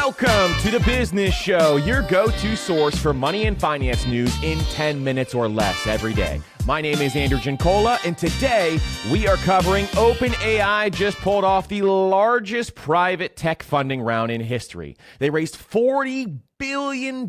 Welcome to the Business Show, your go-to source for money and finance news in 10 minutes or less every day. My name is Andrew Gincola, and today we are covering OpenAI just pulled off the largest private tech funding round in history. They raised $40 billion,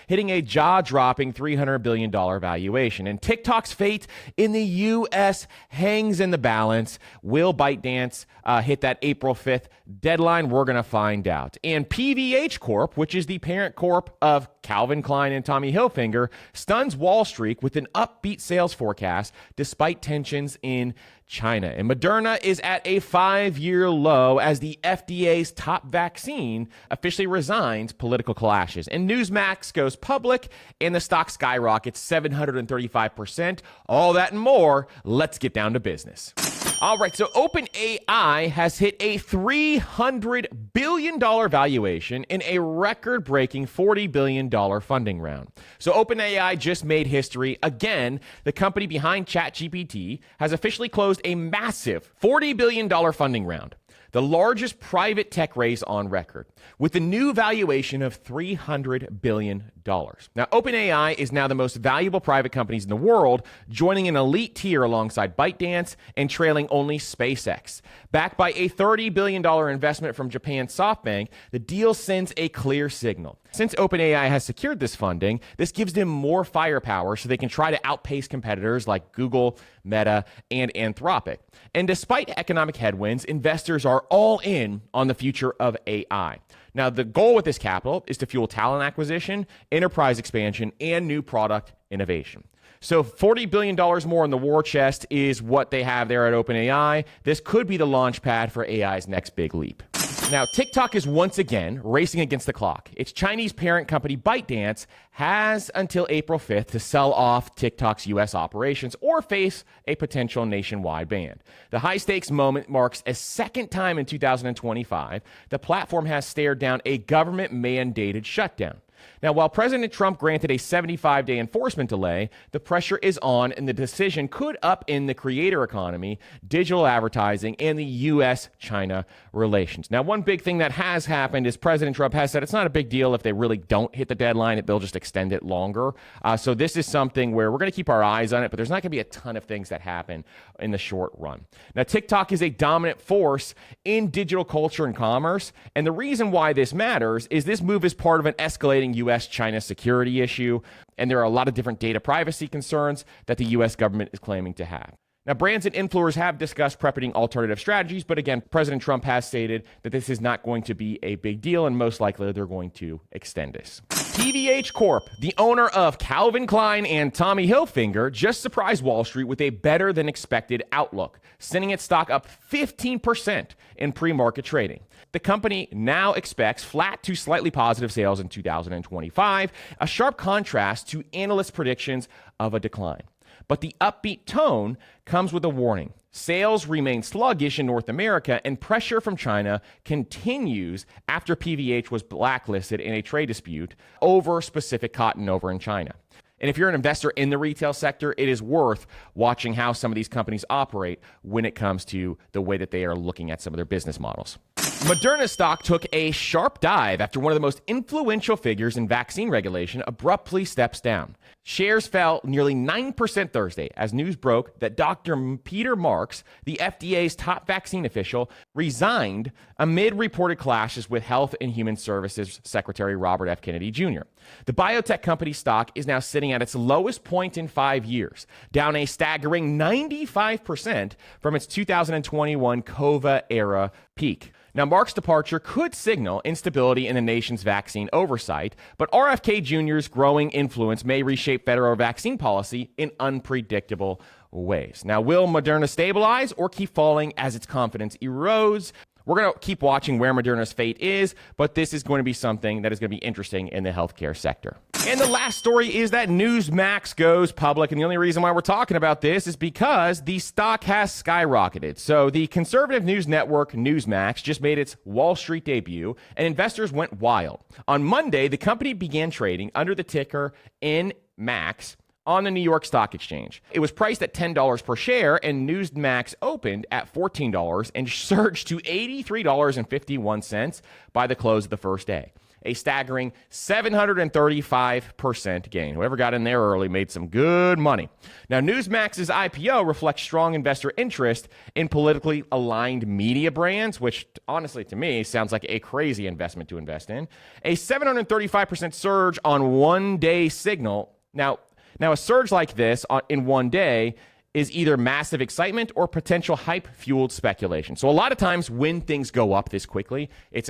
hitting a jaw-dropping $300 billion valuation. And TikTok's fate in the U.S. hangs in the balance. Will ByteDance hit that April 5th deadline? We're going to find out. And PVH Corp, which is the parent corp of Calvin Klein and Tommy Hilfiger, stuns Wall Street with an upbeat sales forecast despite tensions in China. And Moderna is at a 5-year low as the FDA's top vaccine officially resigns political clashes. And Newsmax goes public and the stock skyrockets 735%. All that and more. Let's get down to business. All right, so OpenAI has hit a $300 billion valuation in a record-breaking $40 billion funding round. So OpenAI just made history. Again, the company behind ChatGPT has officially closed a massive $40 billion funding round, the largest private tech raise on record, with a new valuation of $300 billion. Now, OpenAI is now the most valuable private companies in the world, joining an elite tier alongside ByteDance and trailing only SpaceX. Backed by a $30 billion investment from Japan's SoftBank, the deal sends a clear signal. Since OpenAI has secured this funding, this gives them more firepower so they can try to outpace competitors like Google, Meta, and Anthropic. And despite economic headwinds, investors are all in on the future of AI. Now, the goal with this capital is to fuel talent acquisition, enterprise expansion, and new product innovation. So $40 billion more in the war chest is what they have there at OpenAI. This could be the launch pad for AI's next big leap. Now, TikTok is once again racing against the clock. Its Chinese parent company, ByteDance, has until April 5th to sell off TikTok's U.S. operations or face a potential nationwide ban. The high-stakes moment marks a second time in 2025 the platform has stared down a government-mandated shutdown. Now, while President Trump granted a 75-day enforcement delay, the pressure is on and the decision could upend the creator economy, digital advertising, and the U.S.-China relations. Now, one big thing that has happened is President Trump has said it's not a big deal if they really don't hit the deadline, they'll just extend it longer. So this is something where we're going to keep our eyes on it, but there's not going to be a ton of things that happen in the short run. Now, TikTok is a dominant force in digital culture and commerce, and the reason why this matters is this move is part of an escalating U.S.-China security issue, and there are a lot of different data privacy concerns that the U.S. government is claiming to have. Now, brands and influencers have discussed prepping alternative strategies, but again, President Trump has stated that this is not going to be a big deal, and most likely they're going to extend this. PVH Corp, the owner of Calvin Klein and Tommy Hilfiger, just surprised Wall Street with a better-than-expected outlook, sending its stock up 15% in pre-market trading. The company now expects flat to slightly positive sales in 2025, a sharp contrast to analyst predictions of a decline. But the upbeat tone comes with a warning. Sales remain sluggish in North America, and pressure from China continues after PVH was blacklisted in a trade dispute over specific cotton over in China. And if you're an investor in the retail sector, it is worth watching how some of these companies operate when it comes to the way that they are looking at some of their business models. Moderna stock took a sharp dive after one of the most influential figures in vaccine regulation abruptly steps down. Shares fell nearly 9% Thursday as news broke that Dr. Peter Marks, the FDA's top vaccine official, resigned amid reported clashes with Health and Human Services Secretary Robert F. Kennedy Jr. The biotech company stock is now sitting at its lowest point in 5 years, down a staggering 95% from its 2021 COVID-era peak. Now, Mark's departure could signal instability in the nation's vaccine oversight, but RFK Jr.'s growing influence may reshape federal vaccine policy in unpredictable ways. Now, will Moderna stabilize or keep falling as its confidence erodes? We're going to keep watching where Moderna's fate is, but this is going to be something that is going to be interesting in the healthcare sector. And the last story is that Newsmax goes public, and the only reason why we're talking about this is because the stock has skyrocketed. So the conservative news network Newsmax just made its Wall Street debut, and investors went wild. On Monday, the company began trading under the ticker NMAX on the New York Stock Exchange. It was priced at $10 per share, and Newsmax opened at $14 and surged to $83.51 by the close of the first day. A staggering 735% gain. Whoever got in there early made some good money. Now, Newsmax's IPO reflects strong investor interest in politically aligned media brands, which honestly to me sounds like a crazy investment to invest in. A 735% surge on one-day signal. Now, a surge like this in one day is either massive excitement or potential hype-fueled speculation. So a lot of times when things go up this quickly, it's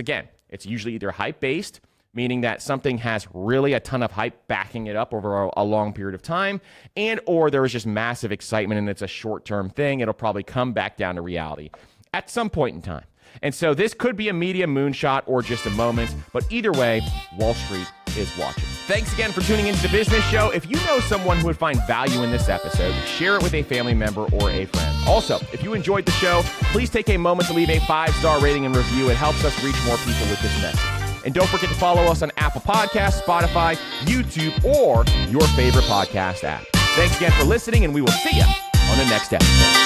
usually either hype-based, meaning that something has really a ton of hype backing it up over a long period of time, and or there is just massive excitement and it's a short-term thing. It'll probably come back down to reality at some point in time. And so this could be a media moonshot or just a moment, but either way, Wall Street is watching. Thanks again for tuning into the Business Show. If you know someone who would find value in this episode, share it with a family member or a friend. Also, if you enjoyed the show, please take a moment to leave a 5-star rating and review. It helps us reach more people with this message. And don't forget to follow us on Apple Podcasts, Spotify, YouTube, or your favorite podcast app. Thanks again for listening, and we will see you on the next episode.